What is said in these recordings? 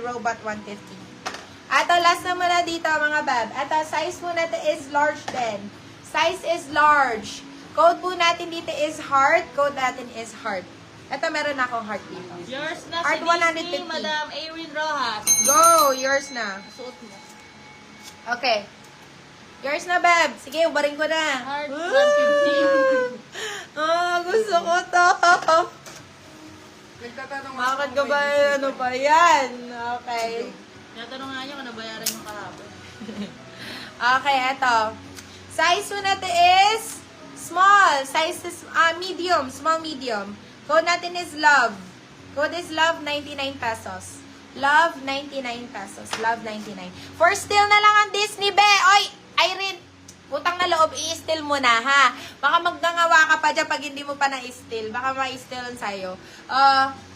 Robot 150. Ato, last na muna dito, mga bab. Ato, size po natin is large din. Size is large. Code po natin dito is heart. Code natin is heart. Ito, meron na akong heart dito. Yours na Heart si 150. Disney, Madam Erin Rojas. Go! Yours na. Suot mo. Okay. Yours na, bab. Sige, ubarin ko na. Heart Gusto ko to. Bakit ka ba? Ano ba yan? Okay. 150. Natanong nga niya kung nabayaran yung kahapon. Okay, eto. Size po natin is small. Size is medium. Small, medium. Code natin is love. Code is love, 99 pesos. Love, 99 pesos. Love, 99. For still na lang ang Disney, be. Oy, Irene, utang na loob, i-steal mo na, ha? Baka magngangawa ka pa dyan pag hindi mo pa na-steal. Baka ma-steal sa'yo.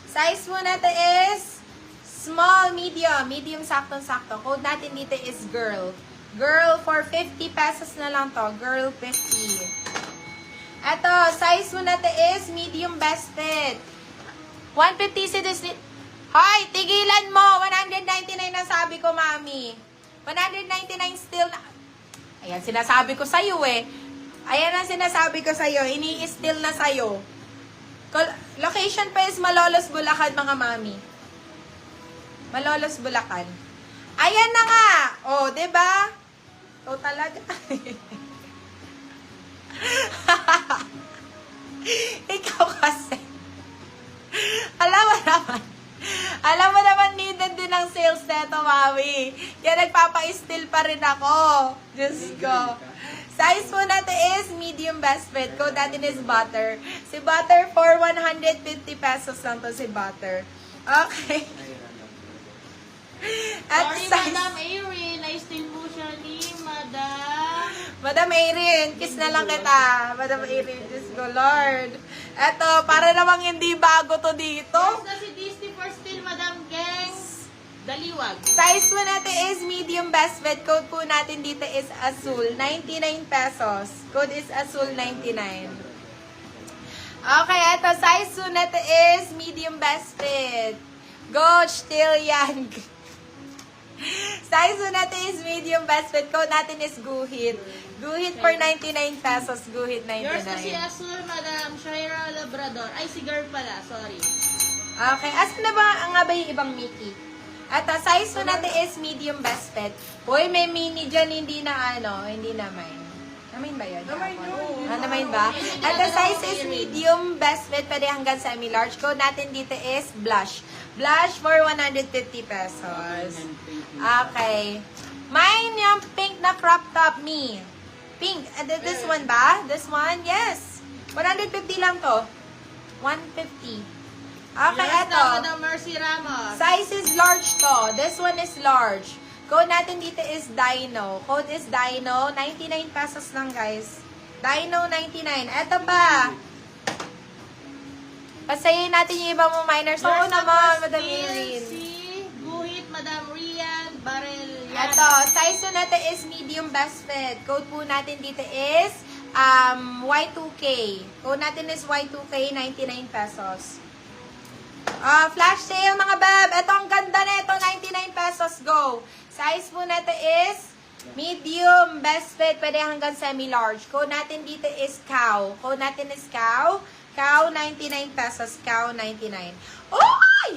Size mo natin is small, medium. Medium, saktong-sakto. Code natin dito is girl. Girl, for 50 pesos na lang to. Girl, 50. Eto, size mo natin is medium best fit. 150 si Disney. Hoy, tigilan mo. 199 na sabi ko, mami. 199 still na. Ayan, sinasabi ko sa'yo eh. Ayan ang sinasabi ko sa'yo. Ini-steal na sa'yo. Location pa is Malolos, Bulacan, mga mami. Malolos, Bulacan. Ayan na nga. Oh, 'di ba? Oh, talaga. Ikaw kasi. Alam mo naman needed din ang sales neto, mami. Kaya nagpapa-steal pa rin ako. Diyos ko. Size po natin is medium best fit. Code natin is butter. Si butter for 150 pesos lang to si butter. Okay. At Sorry, size... Madam Erin. Na-steal po siya ni Madam. Madam Erin, kiss na lang kita. Madam Erin, Diyos ko, Lord. Eto, para namang hindi bago to dito. Yours na si Disney for steal, Madam Gengs. Daliwag. Size po natin is medium best fit. Code po natin dito is Azul. 99 pesos. Code is Azul 99. Okay, eto. Size po natin is medium best fit. Go, still yan. Size po natin is medium best fit. Code natin is Guhit. Guhit for 99 pesos. Guhit 99. Yours na si Azul, Madam Shaira Labrador. Ay, si girl pala. Sorry. Okay. Asan na ba nga ba yung ibang Mickey? At size po natin is medium best fit. Uy, may mini dyan, hindi na hindi na mine. Namain ba yun? Namain ba? At the size is medium best fit, pwede hanggang semi-large. Code natin dito is blush. Blush for 150 pesos. Okay. Mine yung pink na crop top, me. Pink. This one ba? This one? Yes. 150 lang to. 150. Okay, Yours eto. na, Madam Mercy Ramos. Size is large to. This one is large. Code natin dito is Dino. Code is Dino. 99 pesos lang, guys. Dino 99. Eto pa. Pasayin natin yung ibang mga minors. Oo naman, Madam Erin. Si Guhit, Madam Rian, Barel. Eto, size po natin is medium best fit. Code po natin dito is Y2K. Code natin is Y2K, 99 pesos. Flash sale, mga bab. Ito, ang ganda na ito, 99 pesos. Go. Size po natin is medium best fit. Pwede hanggang semi-large. Code natin dito is cow. Code natin is cow. Cow, 99 pesos. Cow, 99. Oy!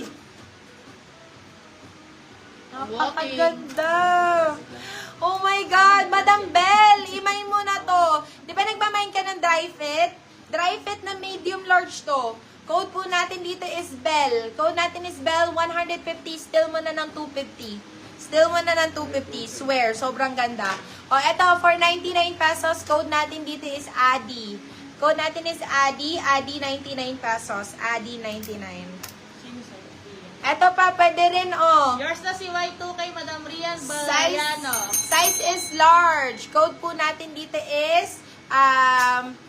Napakaganda. Oh my God. Madam Bell, imay mo na to. Di ba nagmamain ka ng dry fit? Dry fit na medium large to. Code po natin dito is Bell. Code natin is Bell, 150. Still mo na ng 250. Still mo na ng 250. Swear, sobrang ganda. O, eto, for 99 pesos, code natin dito is Adi. Code natin is Adi. Adi, 99 pesos. Adi, 99. Eto pa, pwede rin, oh. Yours na si Y2 kay Madam Rian Balayano. Size is large. Code po natin dito is,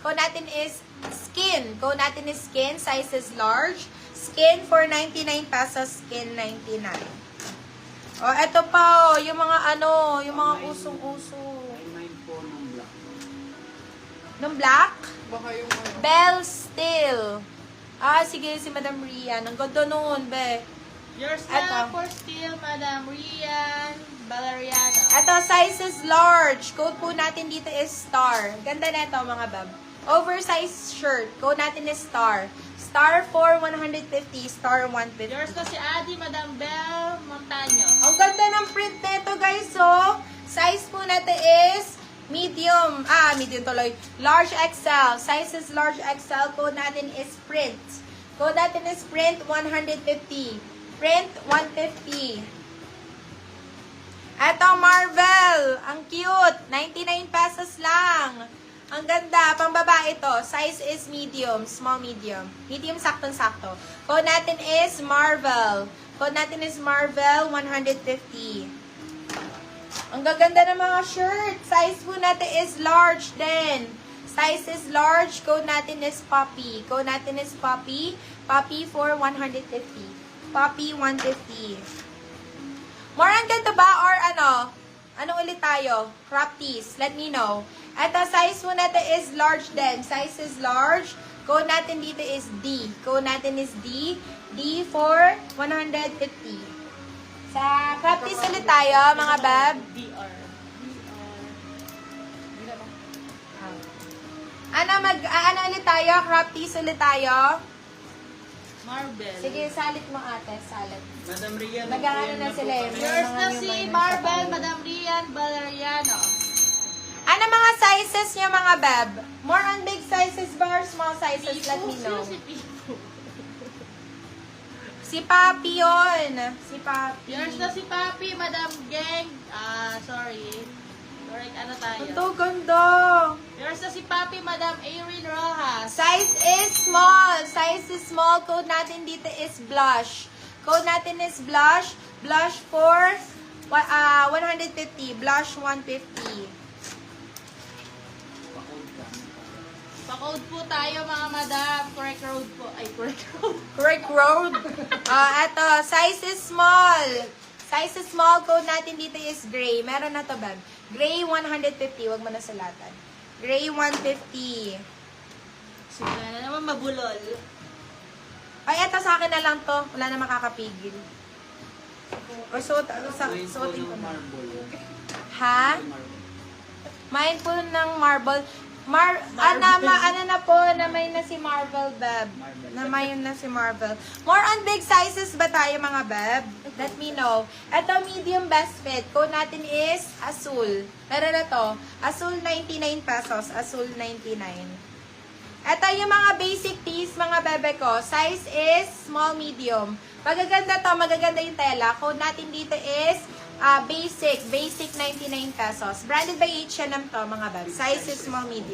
code natin is skin. Code natin is skin. Size is large. Skin for 99 pesos. Skin 99. O, eto pa, oh, yung mga yung mga usong-uso. Nung black? Baka yung Bell Steel. Sige, si Madam Rian. Ang ganda nun, be. Yours Eto. na for still, Madam Rian Valeriano. Ito, size is large. Code po natin dito is star. Ganda na ito, mga bab. Oversized shirt. Code natin is star. Star for 150, star 150. Yours na si Adi, Madam Belle Montaño. Ang ganda ng print nito, guys, so. Size po natin is medium. Medium tuloy. Large XL. Size is large XL. Code natin is print. Code natin is print 150. Print 150. Eto, Marvel. Ang cute. 99 pesos lang. Ang ganda. Pang babae ito. Size is medium. Small, medium. Medium, saktong-sakto. Code natin is Marvel. Code natin is Marvel 150. Ang gaganda ng mga shirt. Size po natin is large din. Size is large. Code natin is Poppy. Code natin is Poppy. Poppy for 150. Poppy 150. More ang ganda ba or ano? Ano ulit tayo? Crop tees. Let me know. Ito, size po natin is large din. Size is large. Code natin dito is D. Code natin is D. D for 150. Sa crop tees ulit tayo, mga bab. DR. Ano ulit tayo? Crop tees ulit tayo. Marvel. Sige, salit mo ate. Salit. Madam Rian. Nag-aano na sila eh. Yours na Mga si new Marvel, minors. Madam Rian Valeriano. Ano mga sizes niyo, mga bab? More on big sizes ba or small sizes? Let me know. Si Pipo. Si Papi yun. Si Papi. Yours na si Papi, Madam Geng. Sorry. Correct, ano tayo? Ito, ganda. Yours na si Papi, Madam Erin Rojas. Size is small. Size is small. Code natin dito is blush. Code natin is blush. Blush for 150. Blush 150. Pa-code po tayo, mga madam. Correct road po. Ay, correct road. Correct road. Eto, size is small. Size is small. Code natin dito is gray. Meron na to, bab. Gray 150. Wag mo na salatan. Gray 150. Sige na naman mabulol. Ay, eto sa akin na lang to. Wala na makakapigil. O suotin ko na. Ha? Main po ng marble. Ano na po, na may na si Marvel, Beb. Na may na si Marvel. More on big sizes ba tayo, mga Beb? Let me know. Ito, medium best fit. Code natin is Azul. Pero na to, Azul 99 pesos. Azul 99. Ito yung mga basic tees, mga bebe ko. Size is small, medium. Magaganda to, magaganda yung tela. Code natin dito is basic 99 pesos. Branded by H&M to, mga bebe. Size is small, medium.